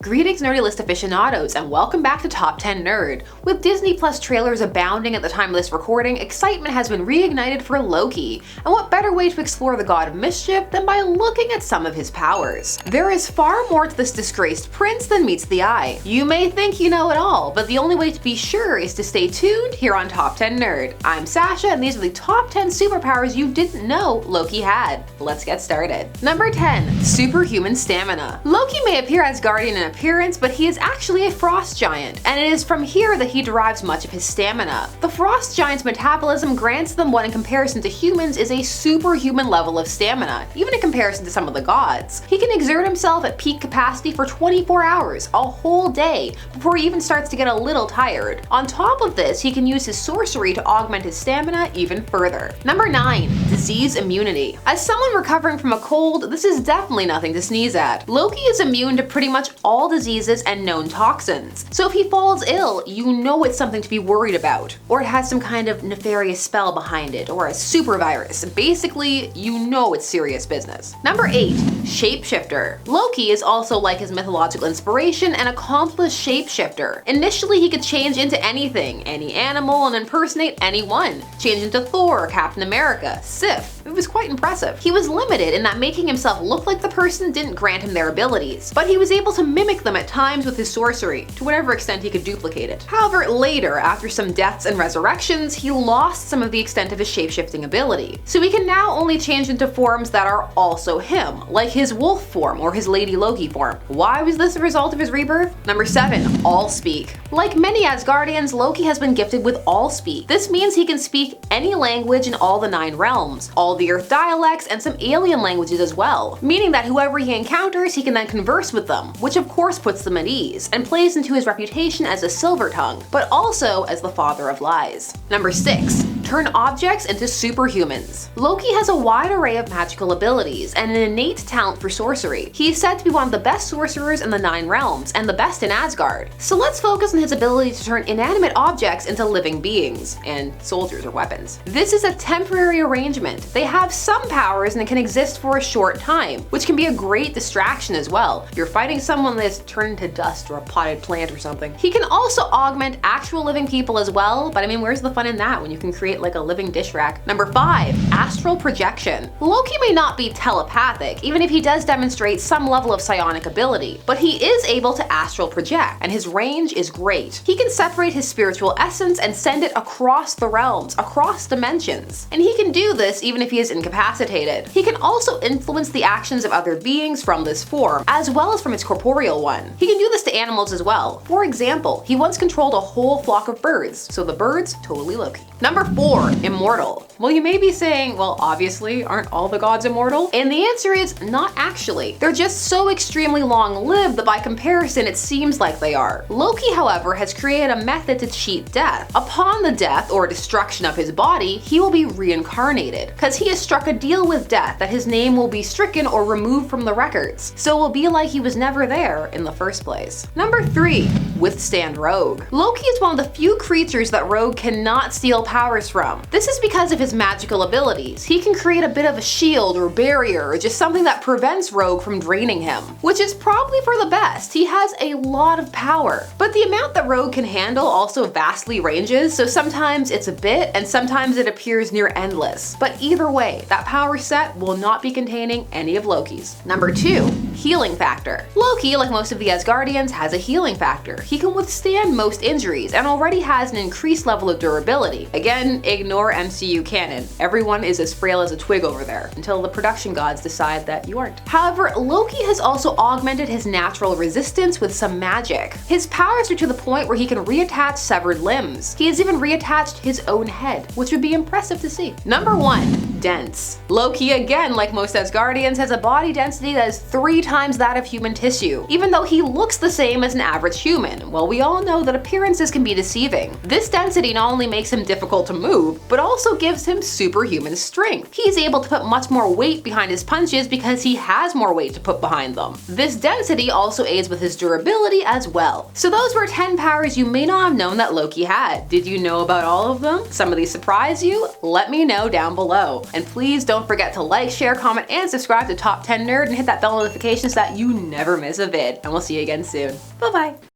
Greetings nerdy list aficionados and welcome back to Top 10 Nerd. With Disney Plus trailers abounding at the time of this recording, excitement has been reignited for Loki. And what better way to explore the god of mischief than by looking at some of his powers? There is far more to this disgraced prince than meets the eye. You may think you know it all, but the only way to be sure is to stay tuned here on Top 10 Nerd. I'm Sasha and these are the top 10 superpowers you didn't know Loki had. Let's get started. Number 10. Superhuman stamina. Loki may appear Asgardian in appearance, but he is actually a frost giant, and it is from here that he derives much of his stamina. The frost giant's metabolism grants them what in comparison to humans is a superhuman level of stamina, even in comparison to some of the gods. He can exert himself at peak capacity for 24 hours, a whole day, before he even starts to get a little tired. On top of this, he can use his sorcery to augment his stamina even further. Number 9. Disease immunity. As someone recovering from a cold, this is definitely nothing to sneeze at. Loki is immune to pretty much all diseases and known toxins. So if he falls ill, you know it's something to be worried about. Or it has some kind of nefarious spell behind it, or a super virus. Basically, you know it's serious business. Number 8. Shapeshifter. Loki is also like his mythological inspiration, an accomplished shapeshifter. Initially, he could change into anything, any animal, and impersonate anyone. Change into Thor, Captain America, Sif. It was quite impressive. He was limited in that making himself look like the person didn't grant him their abilities, but he was able to mimic them at times with his sorcery, to whatever extent he could duplicate it. However, later, after some deaths and resurrections, he lost some of the extent of his shapeshifting ability. So he can now only change into forms that are also him, like his wolf form or his Lady Loki form. Why was this a result of his rebirth? Number 7. Allspeak. Like many Asgardians, Loki has been gifted with Allspeak. This means he can speak any language in all the 9 realms, all the Earth dialects, and some alien languages as well, meaning that whoever he encounters, he can then converse with them, which of course puts them at ease, and plays into his reputation as a silver tongue, but also as the father of lies. Number 6. Turn objects into superhumans. Loki has a wide array of magical abilities and an innate talent for sorcery. He is said to be one of the best sorcerers in the 9 realms and the best in Asgard. So let's focus on his ability to turn inanimate objects into living beings, and soldiers or weapons. This is a temporary arrangement. They have some powers and it can exist for a short time, which can be a great distraction as well. You're fighting someone that's turned into dust or a potted plant or something. He can also augment actual living people as well, but I mean, where's the fun in that when you can create like a living dish rack? Number 5. Astral projection. Loki may not be telepathic, even if he does demonstrate some level of psionic ability, but he is able to astral project, and his range is great. He can separate his spiritual essence and send it across the realms, across dimensions. And he can do this even if he is incapacitated. He can also influence the actions of other beings from this form, as well as from its corporeal one. He can do this to animals as well. For example, he once controlled a whole flock of birds, so the birds, totally Loki. Number 4. Immortal. Well, you may be saying, well, obviously, aren't all the gods immortal? And the answer is not actually. They're just so extremely long-lived that by comparison, it seems like they are. Loki, however, has created a method to cheat death. Upon the death or destruction of his body, he will be reincarnated, because he has struck a deal with death that his name will be stricken or removed from the records. So it will be like he was never there in the first place. Number 3. Withstand Rogue. Loki is one of the few creatures that Rogue cannot steal powers from. This is because of his magical abilities. He can create a bit of a shield or barrier or just something that prevents Rogue from draining him, which is probably for the best. He has a lot of power, but the amount that Rogue can handle also vastly ranges, so sometimes it's a bit and sometimes it appears near endless. But either way, that power set will not be containing any of Loki's. Number 2. Healing factor. Loki, like most of the Asgardians, has a healing factor. He can withstand most injuries and already has an increased level of durability. Again, ignore MCU canon. Everyone is as frail as a twig over there, until the production gods decide that you aren't. However, Loki has also augmented his natural resistance with some magic. His powers are to the point where he can reattach severed limbs. He has even reattached his own head, which would be impressive to see. Number 1. Dents. Loki, again, like most Asgardians, has a body density that is 3 times that of human tissue, even though he looks the same as an average human. Well, we all know that appearances can be deceiving. This density not only makes him difficult to move, but also gives him superhuman strength. He's able to put much more weight behind his punches because he has more weight to put behind them. This density also aids with his durability as well. So those were 10 powers you may not have known that Loki had. Did you know about all of them? Some of these surprise you? Let me know down below. And please don't forget to like, share, comment, and subscribe to Top 10 Nerd and hit that bell notification so that you never miss a vid. And we'll see you again soon. Bye bye.